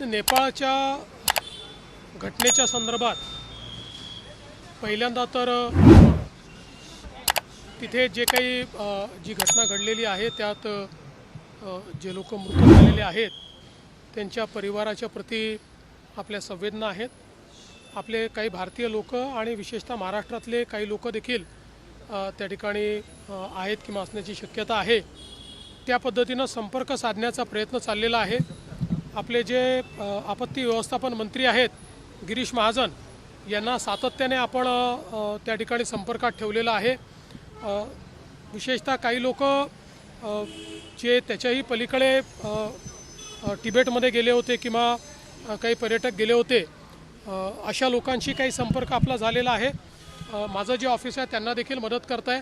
नेपाळच्या घटनेच्या संदर्भात पहिल्यांदा तर तिथे जे काही जी घटना घडलेली आहे त्यात जे लोक मृत झालेले आहेत त्यांच्या परिवाराच्या प्रती आपल्या संवेदना आहेत। आपले काही भारतीय लोक आणि विशेषतः महाराष्ट्रातले काही लोक देखील त्या ठिकाणी आहेत किंवा असण्याची शक्यता आहे। त्या पद्धतीनं संपर्क साधण्याचा प्रयत्न चाललेला आहे। आपले जे आपत्ती व्यवस्थापन मंत्री आहेत गिरीश महाजन यांना सातत्याने आपण त्या ठिकाणी संपर्कात ठेवलेला आहे। विशेषतः काही लोक जे त्याच्याही पलीकडे तिबेटमध्ये गेले होते किंवा काही पर्यटक गेले होते अशा लोकांशी काही संपर्क आपला झालेला आहे। माझं जे ऑफिस आहे त्यांना देखील मदत करत आहे।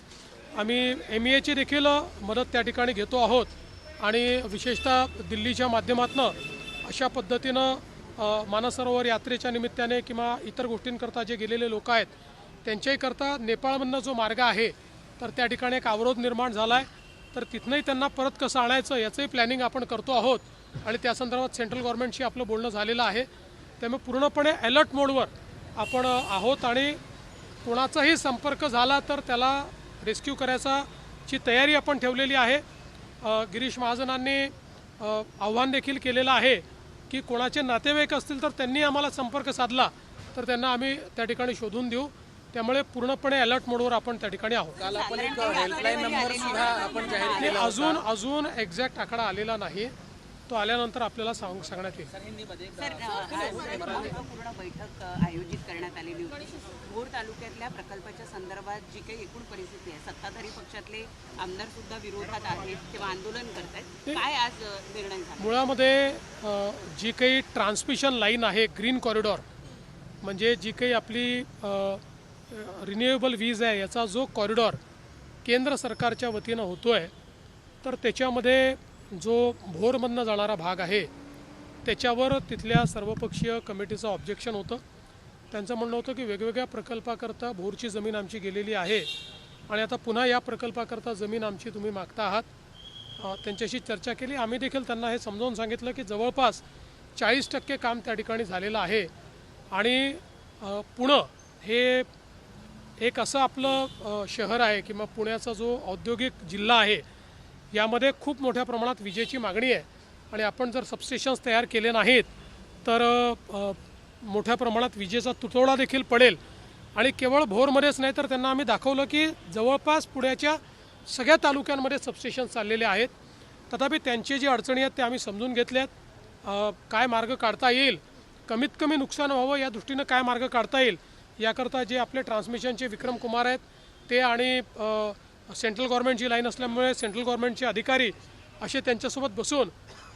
आम्ही MEAची देखील मदत त्या ठिकाणी घेतो आहोत आणि विशेषतः दिल्लीच्या माध्यमातून अशा पद्धतीनं मानसरोवर यात्रेच्या निमित्ताने किंवा इतर गोष्टींकरता जे गेलेले लोक आहेत त्यांच्याही करता नेपाळमधनं जो मार्ग आहे तर त्या ठिकाणी एक अवरोध निर्माण झाला आहे, तर तिथनंही त्यांना परत कसं आणायचं याचंही प्लॅनिंग आपण करतो आहोत आणि त्या संदर्भात सेंट्रल गव्हर्नमेंटशी आपलं बोलणं झालेलं आहे। त्यामुळे पूर्णपणे अलर्ट मोडवर आपण आहोत आणि कोणाचाही संपर्क झाला तर त्याला रेस्क्यू करायची तयारी आपण ठेवलेली आहे। गिरीश महाजनांनी आव्हान देखील केलेलं आहे की कोणाचे नातेवाईक असतील तर त्यांनी आम्हाला संपर्क साधला तर त्यांना आम्ही त्या ठिकाणी शोधून देऊ। त्यामुळे पूर्णपणे अलर्ट मोडवर आपण त्या ठिकाणी आहोत। काल आपण एक हेल्पलाईन नंबर सुद्धा आपण जाहीर केला होता। अजून एक्झॅक्ट आकडा आलेला नाही, तो आल्यानंतर आपल्याला सांगण्यात येईल। पूर्ण बैठक आयोजित करण्यात आलेली होती। भोर तालुक्यातल्या प्रकल्पाच्या संदर्भात जी काही एकूण परिस्थिती आहे, सत्ताधारी पक्षातले आमदार सुद्धा विरोधात आहेत किंवा आंदोलन करतात, काय आज निर्णय झाला? मुळामध्ये जी काही ट्रान्समिशन लाईन आहे ग्रीन कॉरिडॉर म्हणजे जी काही आपली रिन्युएबल वीज आहे याचा जो कॉरिडॉर केंद्र सरकारच्या वतीनं होतो आहे तर त्याच्यामध्ये जो भोरमधनं जाणारा भाग आहे त्याच्यावर तिथल्या सर्वपक्षीय कमिटीचं ऑब्जेक्शन होतं। त्यांचं म्हणणं होतं की वेगवेगळ्या प्रकल्पाकरता भोरची जमीन आमची गेलेली आहे आणि आता पुन्हा या प्रकल्पाकरता जमीन आमची तुम्ही मागता आहात। त्यांच्याशी चर्चा केली। आम्ही देखील त्यांना हे समजावून सांगितलं की जवळपास 40% काम त्या ठिकाणी झालेलं आहे आणि पुणे हे एक असं आपलं शहर आहे किंवा पुण्याचा जो औद्योगिक जिल्हा आहे यामध्ये खूप मोठ्या प्रमाणात विजेची मागणी आहे आणि आपण जर सबस्टेशन्स तयार केले नाहीत तर मोठ्या प्रमाणात विजेचा तुटवडा देखील पडेल। आणि केवळ भोरमध्येच नाही तर त्यांना आम्ही दाखवलं की जवळपास पुण्याच्या सगळ्या तालुक्यांमध्ये सबस्टेशन्स चाललेले आहेत। तथापि त्यांचे जे अडचणी आहेत ते आम्ही समजून घेतल्यात। काय मार्ग काढता येईल, कमीत कमी नुकसान व्हावं या दृष्टीनं काय मार्ग काढता येईल याकरता जे आपले ट्रान्समिशनचे विक्रम कुमार आहेत ते आणि सेंट्रल गव्हर्नमेंटची लाईन असल्यामुळे सेंट्रल गव्हर्नमेंटचे अधिकारी असे त्यांच्यासोबत बसून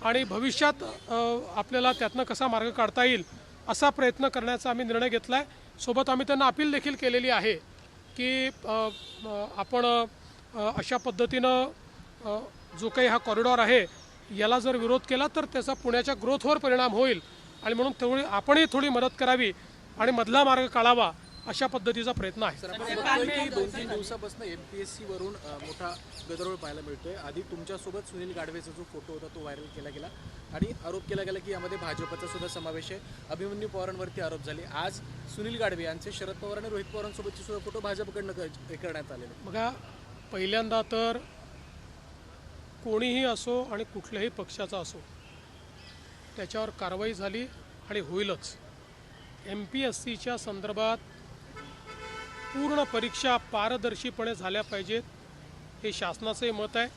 आणि भविष्यात आपल्याला त्यातनं कसा मार्ग काढता येईल असा प्रयत्न करण्याचा आम्ही निर्णय घेतला आहे। सोबत आम्ही त्यांना अपील देखील केलेली आहे की आपण अशा पद्धतीनं जो काही हा कॉरिडॉर आहे याला जर विरोध केला तर त्याचा पुण्याच्या ग्रोथवर परिणाम होईल आणि म्हणून आपणही थोडी मदत करावी आणि मधला मार्ग काढावा अशा पद्धतीचा प्रयत्न आहे। 2-3 दिवसापासून MPSC वरून मोठा गदारोळ पाहायला मिळतोय। आधी तुमच्यासोबत सुनील गाढवेचा जो फोटो होता तो व्हायरल केला गेला आणि आरोप केला गेला की यामध्ये भाजपचा सुद्धा समावेश आहे। अभिमन्यू पवारांवरती आरोप झाले। आज सुनील गाढवे यांचे शरद पवार आणि रोहित पवारांसोबतचे सुद्धा फोटो भाजपकडनं करण्यात आलेले। बघा, पहिल्यांदा तर कोणीही असो आणि कुठल्याही पक्षाचा असो त्याच्यावर कारवाई झाली आणि होईलच। MPSCच्या संदर्भात पूर्ण परीक्षा पारदर्शीपणे झाल्या पाहिजेत हे शासनाचंही मत आहे।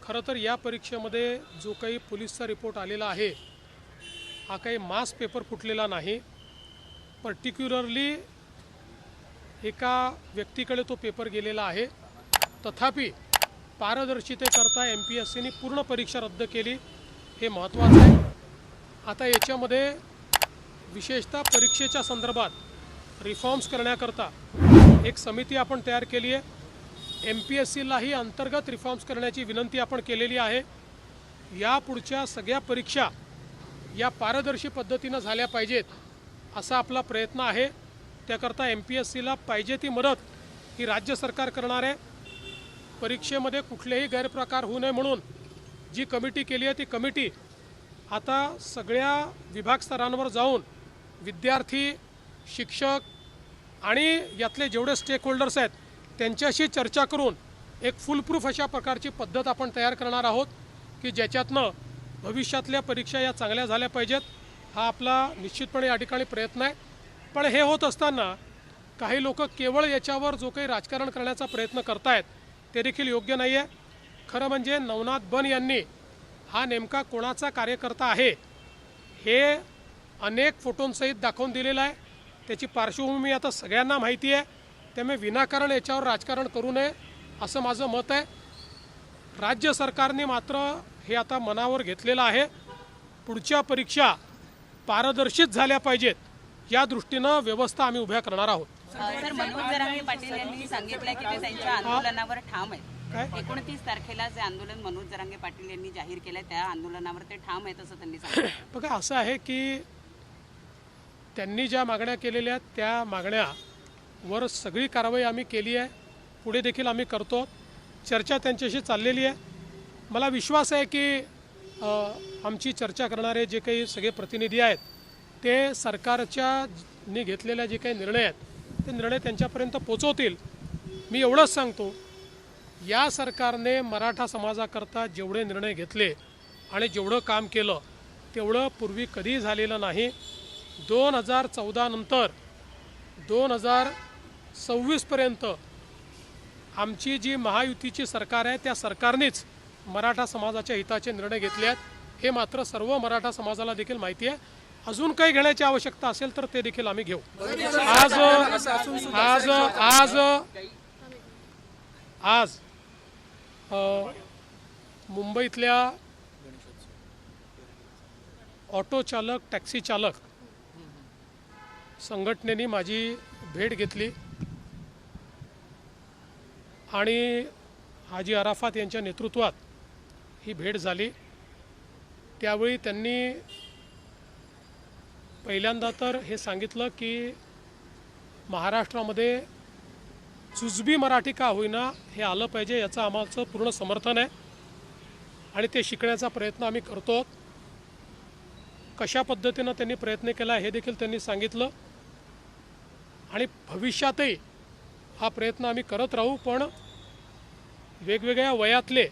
खरं तर या परीक्षेमध्ये जो काही पोलीसचा रिपोर्ट आलेला आहे हा काही मास पेपर फुटलेला नाही, पर्टिक्युलरली एका व्यक्तीकडे तो पेपर गेलेला आहे। तथापि पारदर्शितेकरता MPSCने पूर्ण परीक्षा रद्द केली हे महत्त्वाचं आहे। आता याच्यामध्ये विशेषतः परीक्षेच्या संदर्भात रिफॉर्म्स करण्याकरता एक समिती आपण तयार केली आहे। MPSCलाही अंतर्गत रिफॉर्म्स करण्याची विनंती आपण केलेली आहे। या पुढच्या सगळ्या परीक्षा या पारदर्शी पद्धतीनं झाल्या पाहिजेत असा आपला प्रयत्न आहे। त्याकरता MPSCला पाहिजे ती मदत ही राज्य सरकार करणार आहे। परीक्षेमध्ये कुठलेही गैरप्रकार होऊ नये म्हणून जी कमिटी केली आहे ती कमिटी आता सगळ्या विभाग स्तरांवर जाऊन विद्यार्थी, शिक्षक आणि यातले जेवढे स्टेक होल्डर्स आहेत त्यांच्याशी चर्चा करून एक फुलप्रूफ अशा प्रकारची पद्धत आपण तयार करणार आहोत की ज्याच्यातनं भविष्यातल्या परीक्षा या चांगल्या झाल्या पाहिजेत. हा आपला निश्चितपणे या ठिकाणी प्रयत्न आहे. पण हे होत असताना काही लोक केवळ याच्यावर जो काही राजकारण करण्याचा प्रयत्न करतायत ते देखील योग्य नाही आहे. खरं म्हणजे नवनाथ बन यांनी हा नेमका कोणाचा कार्यकर्ता आहे हे अनेक फोटोंसहित दाखवून दिलेलं आहे. त्याची पार्श्वभूमी आता सगळ्यांना माहिती आहे. त्यामुळे विनाकारण याच्यावर राजकारण करू नये असं माझं मत आहे. राज्य सरकारने मात्र हे आता मनावर घेतलेलं आहे. पुढच्या परीक्षा पारदर्शित झाल्या पाहिजेत या दृष्टीनं व्यवस्था आम्ही उभ्या करणार आहोत. सर, मनोज जरांगे पाटील यांनी सांगितलं की ते त्यांच्या आंदोलनावर ठाम आहेत. काय? 29 तारखेला जे आंदोलन मनोज जरांगे पाटील यांनी जाहीर केलंय त्या आंदोलनावर ते ठाम आहेत असं त्यांनी सांगितलं. बघा, असं आहे की त्यांनी ज्या मागण्या केलेल्या आहेत त्या मागण्यावर सगळी कारवाई आम्ही केली आहे. पुढे देखील आम्ही करतो. चर्चा त्यांच्याशी चाललेली आहे. मला विश्वास आहे की आमची चर्चा करणारे जे काही सगळे प्रतिनिधी आहेत ते सरकारच्यानी घेतलेल्या जे काही निर्णय आहेत ते निर्णय त्यांच्यापर्यंत पोचवतील. मी एवढंच सांगतो, या सरकारने मराठा समाजाकरता जेवढे निर्णय घेतले आणि जेवढं काम केलं तेवढं पूर्वी कधीही झालेलं नाही. 2014 नंतर 2026पर्यंत आमची जी महायुतीची सरकार आहे त्या सरकारनेच मराठा समाजाच्या हिताचे निर्णय घेतले आहेत. हे मात्र सर्व मराठा समाजाला देखील माहिती आहे. अजून काही घेण्याची आवश्यकता असेल तर ते देखील आम्ही घेऊ. आज मुंबईतल्या ऑटो चालक, टॅक्सी चालक संघटनेने माझी भेट घेतली आणि हाजी अराफात यांच्या नेतृत्वात ही भेट झाली. त्यावेळी त्यांनी पहिल्यांदा तर हे सांगितलं की महाराष्ट्रामध्ये जुजबी मराठी का होईना हे आलं पाहिजे, याचं आमचं पूर्ण समर्थन आहे आणि ते शिकण्याचा प्रयत्न आम्ही करतो. कशा पद्धतीनं त्यांनी प्रयत्न केला हे देखील त्यांनी सांगितलं आणि भविष्यातही हा प्रयत्न आम्ही करत राहू. पण वेगवेगळ्या वयातले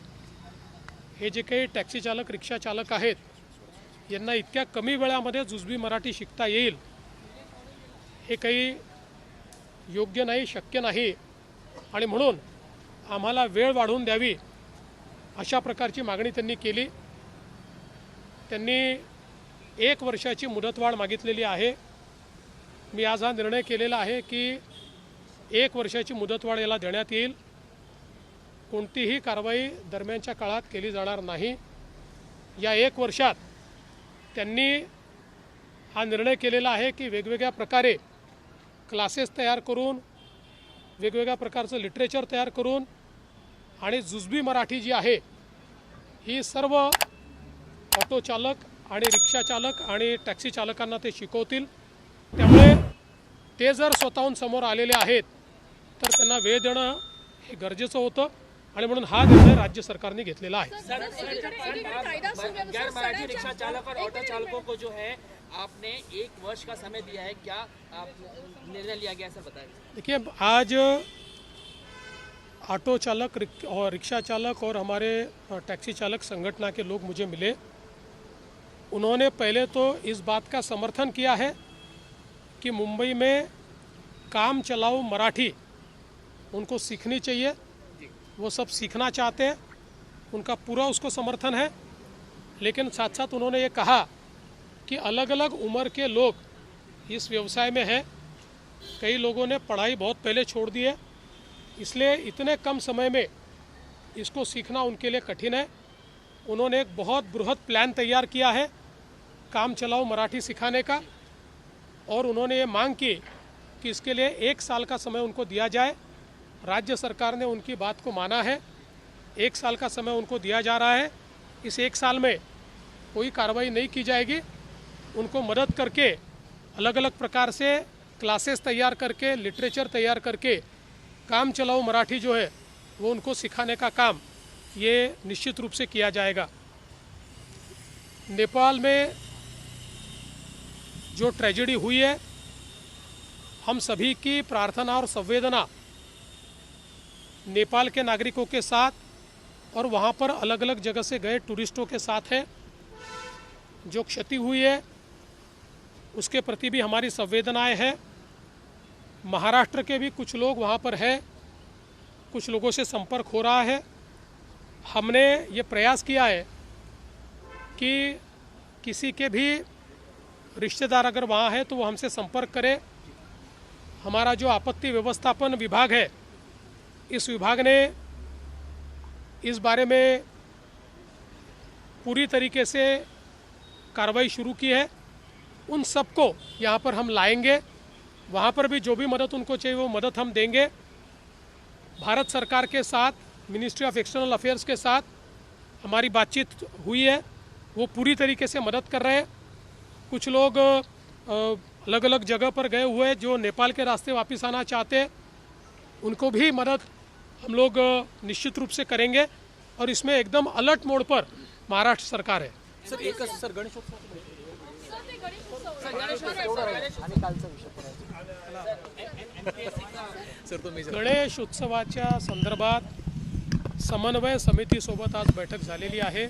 हे जे काही टॅक्सी चालक, रिक्षा चालक आहेत यांना इतक्या कमी वेळामध्ये जुजबी मराठी शिकता येईल हे काही योग्य नाही, शक्य नाही आणि म्हणून आम्हाला वेळ वाढवून द्यावी अशा प्रकारची मागणी त्यांनी केली. त्यांनी 1 वर्षाची मुदतवाढ मागितलेली आहे. मी आज हा निर्णय केलेला आहे की 1 वर्षाची मुदतवाढ याला देण्यात येईल. कोणतीही कारवाई दरम्यानच्या काळात केली जाणार नाही. या 1 वर्षात त्यांनी हा निर्णय केलेला आहे की वेगवेगळ्या प्रकारे क्लासेस तयार करून, वेगवेगळ्या प्रकारचं लिटरेचर तयार करून आणि जुजबी मराठी जी आहे ही सर्व ऑटो चालक आणि रिक्षा चालक आणि टॅक्सी चालकांना ते शिकवतील. त्यामुळे ते जर स्वतःहून समोर आलेले आहेत तर त्यांना वेळ देणं हे गरजेचं होतं आणि म्हणून हा निर्णय राज्य सरकारने घेतलेला आहे. गैर मराठी रिक्शा चालक और ऑटो चालकों को जो है आपने 1 वर्ष का समय दिया है, क्या आप निर्णय लिया गया सर बताइए. देखिए, आज ऑटो चालक और रिक्शा चालक और हमारे टैक्सी चालक संगठन के लोग मुझे मिले. उन्होंने पहले तो इस बात का समर्थन किया है कि मुंबई में काम चलाओ मराठी उनको सीखनी चाहिए. वो सब सीखना चाहते हैं, उनका पूरा उसको समर्थन है. लेकिन साथ साथ उन्होंने ये कहा कि अलग अलग उम्र के लोग इस व्यवसाय में हैं. कई लोगों ने पढ़ाई बहुत पहले छोड़ दी है, इसलिए इतने कम समय में इसको सीखना उनके लिए कठिन है. उन्होंने एक बहुत बृहद प्लान तैयार किया है काम चलाओ मराठी सिखाने का और उन्होंने ये मांग की कि इसके लिए 1 साल का समय उनको दिया जाए. राज्य सरकार ने उनकी बात को माना है. 1 साल का समय उनको दिया जा रहा है. इस 1 साल में कोई कार्रवाई नहीं की जाएगी. उनको मदद करके अलग अलग प्रकार से क्लासेस तैयार करके, लिटरेचर तैयार करके काम चलाओ मराठी जो है वो उनको सिखाने का काम ये निश्चित रूप से किया जाएगा. नेपाल में जो ट्रेजेडी हुई है, हम सभी की प्रार्थना और संवेदना नेपाल के नागरिकों के साथ और वहाँ पर अलग अलग जगह से गए टूरिस्टों के साथ है। जो क्षति हुई है उसके प्रति भी हमारी संवेदनाएं हैं। महाराष्ट्र के भी कुछ लोग वहाँ पर हैं, कुछ लोगों से संपर्क हो रहा है। हमने ये प्रयास किया है कि किसी के भी रिश्तेदार अगर वहाँ है तो वो हमसे संपर्क करे। हमारा जो आपत्ति व्यवस्थापन विभाग है, इस विभाग ने इस बारे में पूरी तरीके से कार्रवाई शुरू की है। उन सबको यहाँ पर हम लाएंगे, वहाँ पर भी जो भी मदद उनको चाहिए वो मदद हम देंगे। भारत सरकार के साथ, मिनिस्ट्री ऑफ एक्सटर्नल अफेयर्स के साथ हमारी बातचीत हुई है, वो पूरी तरीके से मदद कर रहे हैं। कुछ लोग अलग अलग जगह पर गए हुए हैं जो नेपाल के रास्ते वापस आना चाहते हैं, उनको भी मदद हम लोग निश्चित रूप से करेंगे। और इसमें एकदम अलर्ट मोड पर महाराष्ट्र सरकार है। सर एकच सर गणेशोत्सव आणि कालचा विषय सर तुम्ही गणेश उत्सवाच्या संदर्भात समन्वय समितीसोबत आज बैठक झालेली आहे।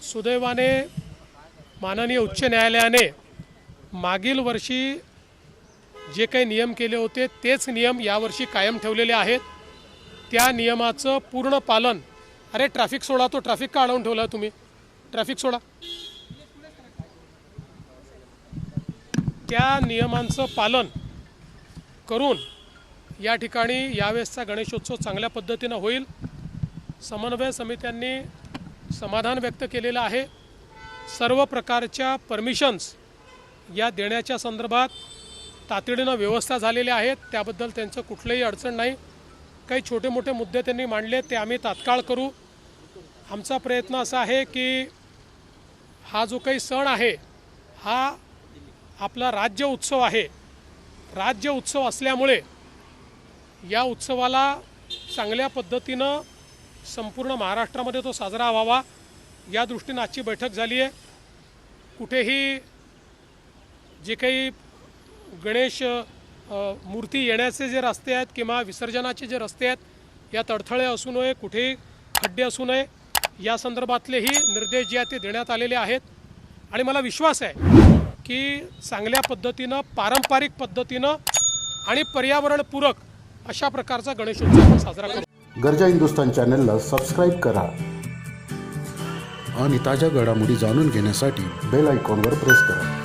सुदैवाने माननीय उच्च न्यायालयाने मागील वर्षी जे काही नियम केले होते तेच नियम यावर्षी कायम ठेवलेले आहेत। त्या नियमाचं पूर्ण पालन, अरे ट्रॅफिक सोडा, तो ट्रॅफिक का अडवून ठेवला तुम्ही, ट्रॅफिक सोडा, त्या नियमांचं पालन करून या ठिकाणी यावेळेसचा गणेशोत्सव चांगल्या पद्धतीनं होईल। समन्वय समित्यांनी समाधान व्यक्त केलेलं आहे। सर्व प्रकारच्या परमिशन्स या देण्याच्या संदर्भात तातडीनं व्यवस्था झालेल्या आहेत, त्याबद्दल त्यांचं कुठलंही अडचण नाही। काही छोटे मोठे मुद्दे त्यांनी मांडले ते आम्ही तात्काळ करू। आमचा प्रयत्न असा आहे की हा जो काही सण आहे हा आपला राज्य उत्सव आहे। राज्य उत्सव असल्यामुळे या उत्सवाला चांगल्या पद्धतीनं संपूर्ण महाराष्ट्रामध्ये तो साजरा व्हावा या दृष्टीने आजची बैठक झाली आहे। कुठेही जे काही गणेश मूर्ती येण्याचे जे रस्ते आहेत किंवा विसर्जनाचे जे रस्ते आहेत यात अडथळे असू नये, कुठेही खड्डे असू नये, या संदर्भातलेही निर्देश जे आहेत ते देण्यात आलेले आहेत। आणि मला विश्वास आहे की चांगल्या पद्धतीनं, पारंपरिक पद्धतीनं आणि पर्यावरणपूरक अशा प्रकारचा गणेशोत्सव आपण साजरा करू। गर्जा हिंदुस्तान चॅनलला सबस्क्राईब करा आणि ताज्या घडामोडी जाणून घेण्यासाठी बेल आयकॉनवर प्रेस करा।